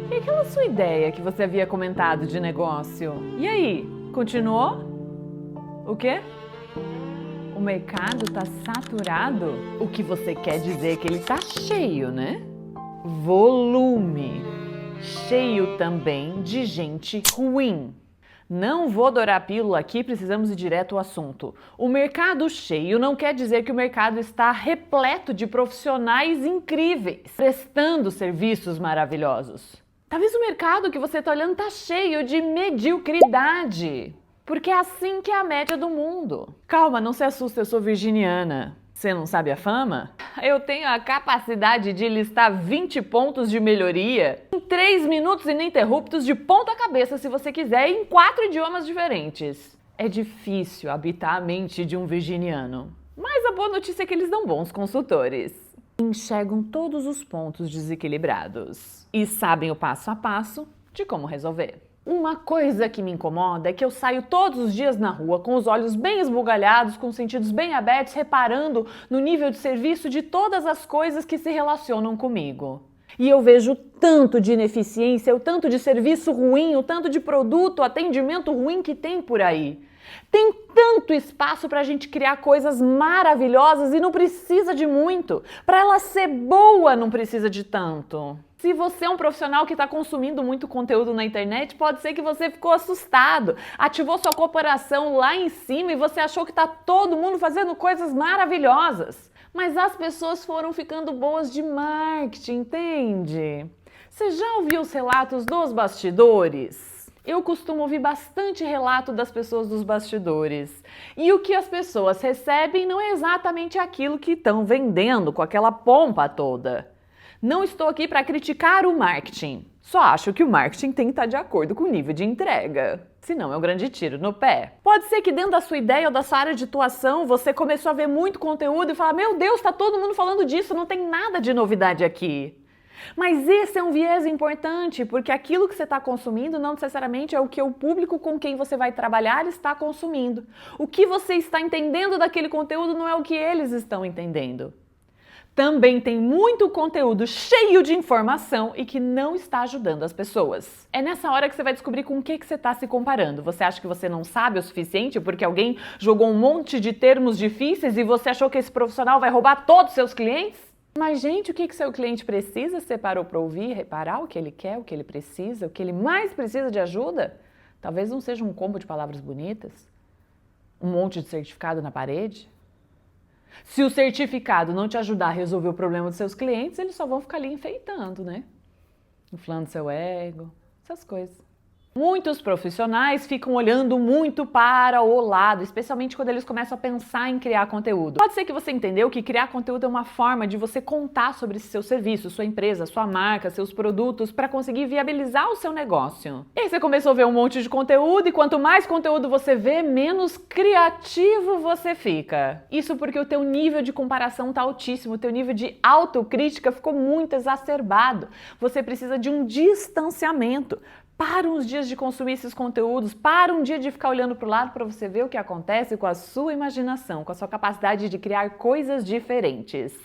E aquela sua ideia que você havia comentado de negócio? E aí, continuou? O quê? O mercado tá saturado? O que você quer dizer é que ele tá cheio, né? Volume. Cheio também de gente ruim. Não vou dourar a pílula aqui, precisamos ir direto ao assunto. O mercado cheio não quer dizer que o mercado está repleto de profissionais incríveis, prestando serviços maravilhosos. Talvez o mercado que você está olhando está cheio de mediocridade, porque é assim que é a média do mundo. Calma, não se assusta, eu sou virginiana. Você não sabe a fama? Eu tenho a capacidade de listar 20 pontos de melhoria em 3 minutos ininterruptos de ponta cabeça, se você quiser, em 4 idiomas diferentes. É difícil habitar a mente de um virginiano, mas a boa notícia é que eles dão bons consultores. Enxergam todos os pontos desequilibrados e sabem o passo a passo de como resolver. Uma coisa que me incomoda é que eu saio todos os dias na rua com os olhos bem esbugalhados, com os sentidos bem abertos, reparando no nível de serviço de todas as coisas que se relacionam comigo. E eu vejo tanto de ineficiência, o tanto de serviço ruim, o tanto de produto, atendimento ruim que tem por aí. Tem tanto espaço para a gente criar coisas maravilhosas e não precisa de muito. Para ela ser boa, não precisa de tanto. Se você é um profissional que está consumindo muito conteúdo na internet, pode ser que você ficou assustado, ativou sua corporação lá em cima e você achou que está todo mundo fazendo coisas maravilhosas. Mas as pessoas foram ficando boas de marketing, entende? Você já ouviu os relatos dos bastidores? Eu costumo ouvir bastante relato das pessoas dos bastidores. E o que as pessoas recebem não é exatamente aquilo que estão vendendo com aquela pompa toda. Não estou aqui para criticar o marketing. Só acho que o marketing tem que estar de acordo com o nível de entrega. Senão é um grande tiro no pé. Pode ser que dentro da sua ideia ou da sua área de atuação você começou a ver muito conteúdo e falar: meu Deus, está todo mundo falando disso, não tem nada de novidade aqui. Mas esse é um viés importante, porque aquilo que você está consumindo não necessariamente é o que o público com quem você vai trabalhar está consumindo. O que você está entendendo daquele conteúdo não é o que eles estão entendendo. Também tem muito conteúdo cheio de informação e que não está ajudando as pessoas. É nessa hora que você vai descobrir com o que você está se comparando. Você acha que você não sabe o suficiente porque alguém jogou um monte de termos difíceis e você achou que esse profissional vai roubar todos os seus clientes? Mas, gente, o que seu cliente precisa? Você parou para ouvir, reparar o que ele quer, o que ele precisa, o que ele mais precisa de ajuda? Talvez não seja um combo de palavras bonitas, um monte de certificado na parede. Se o certificado não te ajudar a resolver o problema dos seus clientes, eles só vão ficar ali enfeitando, né? Inflando seu ego, essas coisas. Muitos profissionais ficam olhando muito para o lado, especialmente quando eles começam a pensar em criar conteúdo. Pode ser que você entendeu que criar conteúdo é uma forma de você contar sobre esse seu serviço, sua empresa, sua marca, seus produtos, para conseguir viabilizar o seu negócio. E aí você começou a ver um monte de conteúdo e quanto mais conteúdo você vê, menos criativo você fica. Isso porque o teu nível de comparação está altíssimo, o teu nível de autocrítica ficou muito exacerbado. Você precisa de um distanciamento. Para uns dias de consumir esses conteúdos, para um dia de ficar olhando para o lado para você ver o que acontece com a sua imaginação, com a sua capacidade de criar coisas diferentes.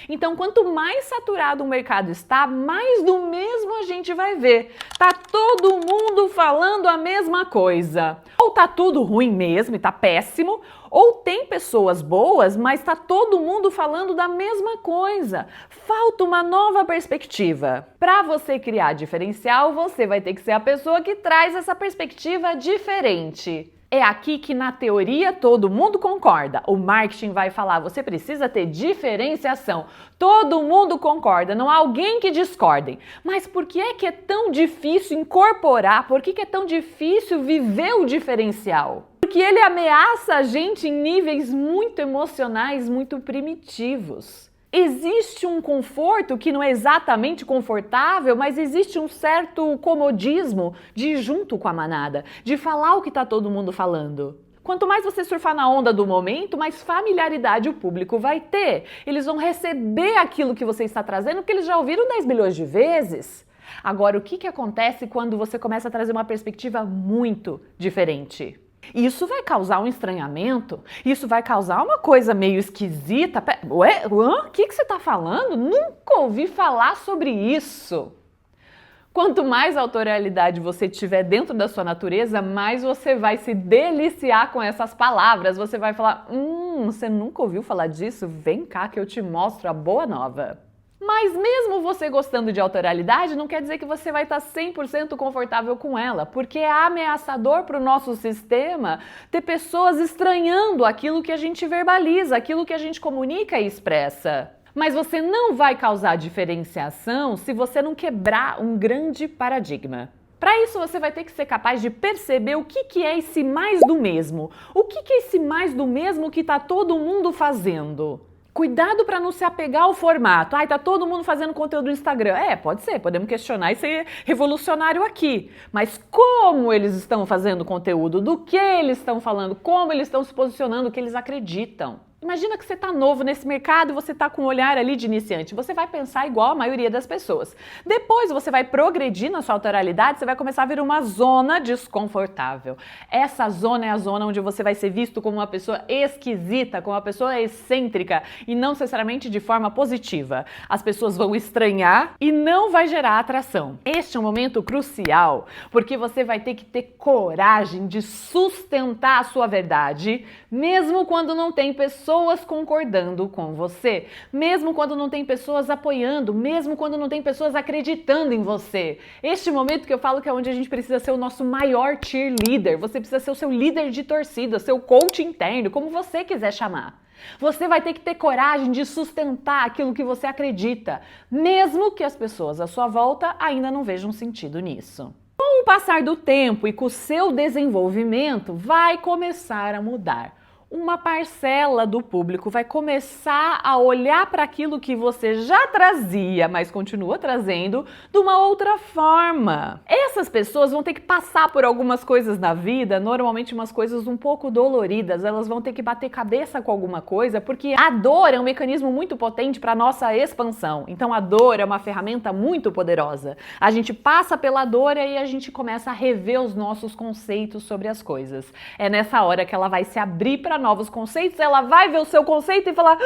Então, quanto mais saturado o mercado está, mais do mesmo a gente vai ver. Tá todo mundo falando a mesma coisa. Ou tá tudo ruim mesmo e tá péssimo, ou tem pessoas boas, mas tá todo mundo falando da mesma coisa. Falta uma nova perspectiva. Para você criar diferencial, você vai ter que ser a pessoa que traz essa perspectiva diferente. É aqui que, na teoria, todo mundo concorda. O marketing vai falar, você precisa ter diferenciação. Todo mundo concorda, não há alguém que discorde. Mas por que é tão difícil incorporar? Por que é tão difícil viver o diferencial? Porque ele ameaça a gente em níveis muito emocionais, muito primitivos. Existe um conforto que não é exatamente confortável, mas existe um certo comodismo de ir junto com a manada, de falar o que está todo mundo falando. Quanto mais você surfar na onda do momento, mais familiaridade o público vai ter. Eles vão receber aquilo que você está trazendo, porque eles já ouviram 10 milhões de vezes. Agora, o que acontece quando você começa a trazer uma perspectiva muito diferente? Isso vai causar um estranhamento, isso vai causar uma coisa meio esquisita. Ué, o que você está falando? Nunca ouvi falar sobre isso. Quanto mais autoralidade você tiver dentro da sua natureza, mais você vai se deliciar com essas palavras. Você vai falar, você nunca ouviu falar disso? Vem cá que eu te mostro a boa nova. Mas mesmo você gostando de autoralidade, não quer dizer que você vai estar 100% confortável com ela, porque é ameaçador para o nosso sistema ter pessoas estranhando aquilo que a gente verbaliza, aquilo que a gente comunica e expressa. Mas você não vai causar diferenciação se você não quebrar um grande paradigma. Para isso, você vai ter que ser capaz de perceber o que é esse mais do mesmo. O que é esse mais do mesmo que está todo mundo fazendo? Cuidado para não se apegar ao formato. Tá todo mundo fazendo conteúdo no Instagram. Pode ser, podemos questionar e ser revolucionário aqui. Mas como eles estão fazendo conteúdo? Do que eles estão falando? Como eles estão se posicionando? O que eles acreditam? Imagina que você está novo nesse mercado e você está com um olhar ali de iniciante. Você vai pensar igual a maioria das pessoas. Depois você vai progredir na sua autoralidade, você vai começar a vir uma zona desconfortável. Essa zona é a zona onde você vai ser visto como uma pessoa esquisita, como uma pessoa excêntrica e não necessariamente de forma positiva. As pessoas vão estranhar e não vai gerar atração. Este é um momento crucial, porque você vai ter que ter coragem de sustentar a sua verdade, mesmo quando não tem pessoas concordando com você, mesmo quando não tem pessoas apoiando, mesmo quando não tem pessoas acreditando em você. Este momento que eu falo que é onde a gente precisa ser o nosso maior cheerleader, você precisa ser o seu líder de torcida, seu coach interno, como você quiser chamar. Você vai ter que ter coragem de sustentar aquilo que você acredita, mesmo que as pessoas à sua volta ainda não vejam sentido nisso. Com o passar do tempo e com o seu desenvolvimento, vai começar a mudar. Uma parcela do público vai começar a olhar para aquilo que você já trazia, mas continua trazendo, de uma outra forma. Essas pessoas vão ter que passar por algumas coisas na vida, normalmente umas coisas um pouco doloridas, elas vão ter que bater cabeça com alguma coisa, porque a dor é um mecanismo muito potente para a nossa expansão. Então a dor é uma ferramenta muito poderosa. A gente passa pela dor e aí a gente começa a rever os nossos conceitos sobre as coisas. É nessa hora que ela vai se abrir para novos conceitos, ela vai ver o seu conceito e falar,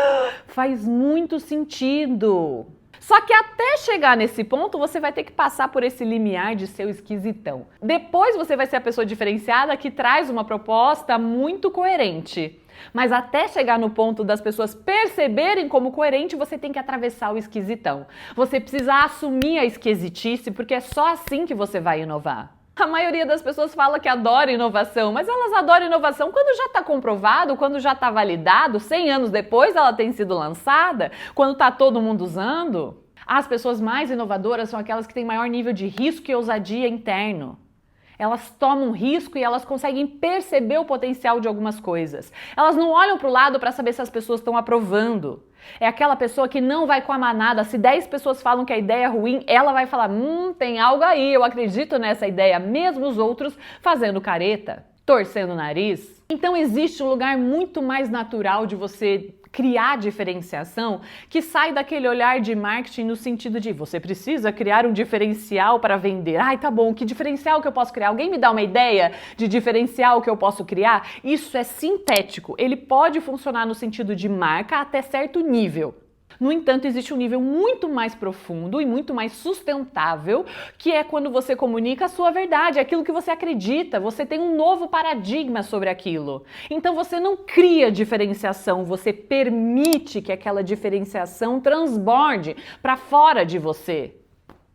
faz muito sentido. Só que até chegar nesse ponto, você vai ter que passar por esse limiar de ser o esquisitão. Depois você vai ser a pessoa diferenciada que traz uma proposta muito coerente. Mas até chegar no ponto das pessoas perceberem como coerente, você tem que atravessar o esquisitão. Você precisa assumir a esquisitice, porque é só assim que você vai inovar. A maioria das pessoas fala que adora inovação, mas elas adoram inovação quando já está comprovado, quando já está validado, 100 anos depois ela tem sido lançada, quando está todo mundo usando. As pessoas mais inovadoras são aquelas que têm maior nível de risco e ousadia interno. Elas tomam risco e elas conseguem perceber o potencial de algumas coisas. Elas não olham para o lado para saber se as pessoas estão aprovando. É aquela pessoa que não vai com a manada. Se 10 pessoas falam que a ideia é ruim, ela vai falar, tem algo aí, eu acredito nessa ideia, mesmo os outros fazendo careta, torcendo o nariz. Então existe um lugar muito mais natural de você criar diferenciação, que sai daquele olhar de marketing no sentido de você precisa criar um diferencial para vender. Tá bom, que diferencial que eu posso criar? Alguém me dá uma ideia de diferencial que eu posso criar? Isso é sintético, ele pode funcionar no sentido de marca até certo nível. No entanto, existe um nível muito mais profundo e muito mais sustentável, que é quando você comunica a sua verdade, aquilo que você acredita, você tem um novo paradigma sobre aquilo. Então você não cria diferenciação, você permite que aquela diferenciação transborde para fora de você.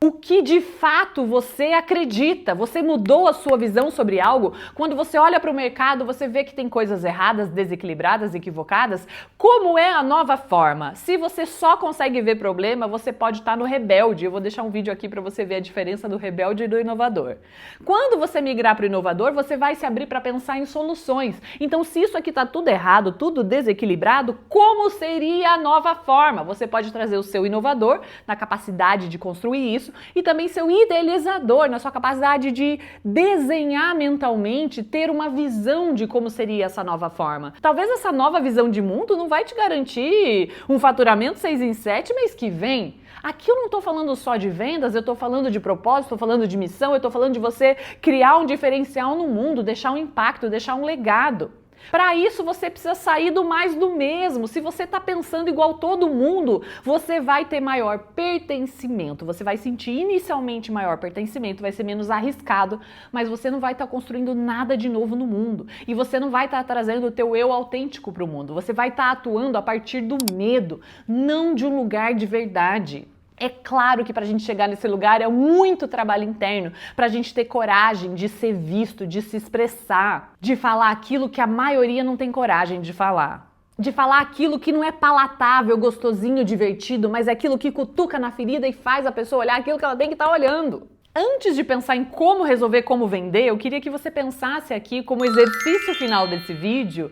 O que de fato você acredita? Você mudou a sua visão sobre algo? Quando você olha para o mercado, você vê que tem coisas erradas, desequilibradas, equivocadas? Como é a nova forma? Se você só consegue ver problema, você pode estar no rebelde. Eu vou deixar um vídeo aqui para você ver a diferença do rebelde e do inovador. Quando você migrar para o inovador, você vai se abrir para pensar em soluções. Então, se isso aqui está tudo errado, tudo desequilibrado, como seria a nova forma? Você pode trazer o seu inovador na capacidade de construir isso, e também seu idealizador, na sua capacidade de desenhar mentalmente, ter uma visão de como seria essa nova forma. Talvez essa nova visão de mundo não vai te garantir um faturamento 6 em 7 mês que vem. Aqui eu não estou falando só de vendas, eu estou falando de propósito, estou falando de missão, eu estou falando de você criar um diferencial no mundo, deixar um impacto, deixar um legado. Para isso, você precisa sair do mais do mesmo. Se você está pensando igual todo mundo, você vai ter maior pertencimento. Você vai sentir inicialmente maior pertencimento, vai ser menos arriscado, mas você não vai estar construindo nada de novo no mundo. E você não vai estar trazendo o teu eu autêntico para o mundo. Você vai estar atuando a partir do medo, não de um lugar de verdade. É claro que para a gente chegar nesse lugar é muito trabalho interno, para a gente ter coragem de ser visto, de se expressar, de falar aquilo que a maioria não tem coragem de falar. De falar aquilo que não é palatável, gostosinho, divertido, mas é aquilo que cutuca na ferida e faz a pessoa olhar aquilo que ela tem que estar olhando. Antes de pensar em como resolver, como vender, eu queria que você pensasse aqui como exercício final desse vídeo.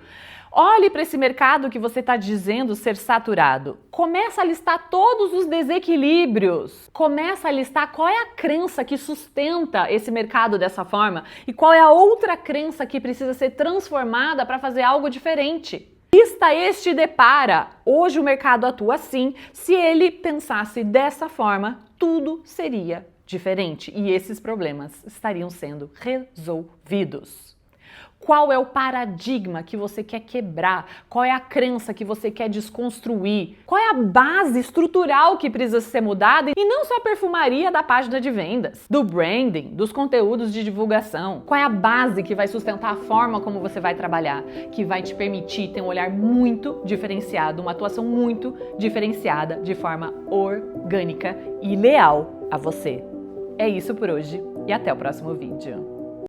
Olhe para esse mercado que você está dizendo ser saturado. Começa a listar todos os desequilíbrios. Começa a listar qual é a crença que sustenta esse mercado dessa forma e qual é a outra crença que precisa ser transformada para fazer algo diferente. Lista este e depara. Hoje o mercado atua assim. Se ele pensasse dessa forma, tudo seria diferente e esses problemas estariam sendo resolvidos. Qual é o paradigma que você quer quebrar? Qual é a crença que você quer desconstruir? Qual é a base estrutural que precisa ser mudada? E não só a perfumaria da página de vendas, do branding, dos conteúdos de divulgação. Qual é a base que vai sustentar a forma como você vai trabalhar? Que vai te permitir ter um olhar muito diferenciado, uma atuação muito diferenciada, de forma orgânica e leal a você. É isso por hoje e até o próximo vídeo.